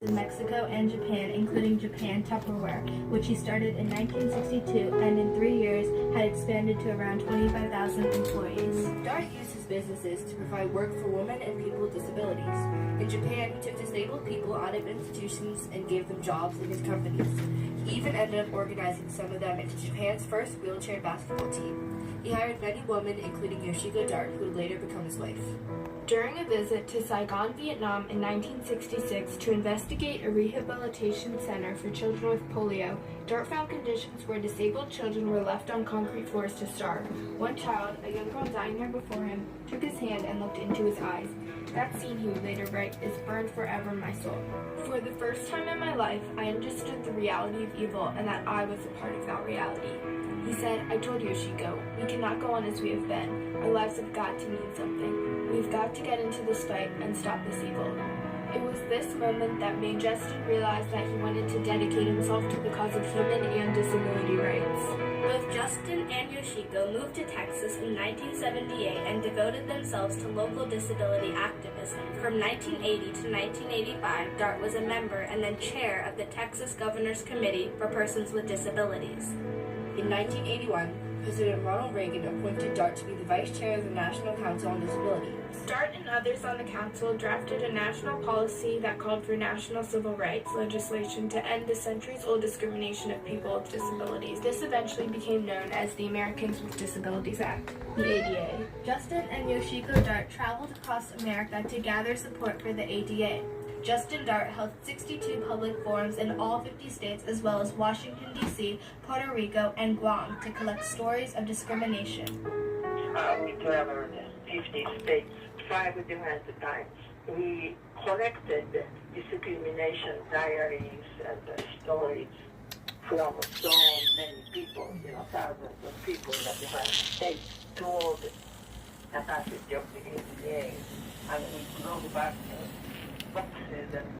in Mexico and Japan, including Japan Tupperware, which he started in 1962 and in 3 years had expanded to around 25,000 employees. Dart used his businesses to provide work for women and people with disabilities. In Japan, he took disabled people out of institutions and gave them jobs in his companies. He even ended up organizing some of them into Japan's first wheelchair basketball team. He hired many women, including Yoshiko Dart, who would later become his wife. During a visit to Saigon, Vietnam in 1966 to investigate a rehabilitation center for children with polio, Dart found conditions where disabled children were left on concrete floors to starve. One child, a young girl dying there before him, took his hand and looked into his eyes. That scene, he would later write, is burned forever in my soul. For the first time in my life, I understood the reality of evil and that I was a part of that reality. He said, I told Yoshiko, we cannot go on as we have been. Our lives have got to mean something. We've got to get into this fight and stop this evil. It was this moment that made Justin realize that he wanted to dedicate himself to the cause of human and disability rights. Both Justin and Yoshiko moved to Texas in 1978 and devoted themselves to local disability activism. From 1980 to 1985, Dart was a member and then chair of the Texas Governor's Committee for Persons with Disabilities. In 1981, President Ronald Reagan appointed Dart to be the vice chair of the National Council on Disability. Dart and others on the council drafted a national policy that called for national civil rights legislation to end the centuries-old discrimination of people with disabilities. This eventually became known as the Americans with Disabilities Act, the ADA. Justin and Yoshiko Dart traveled across America to gather support for the ADA. Justin Dart held 62 public forums in all 50 states as well as Washington, D.C., Puerto Rico, and Guam to collect stories of discrimination. We traveled 50 states 5 different times. We collected discrimination diaries and stories from so many people, thousands of people in the different states told the capacity of the ADA, and we drove back boxes and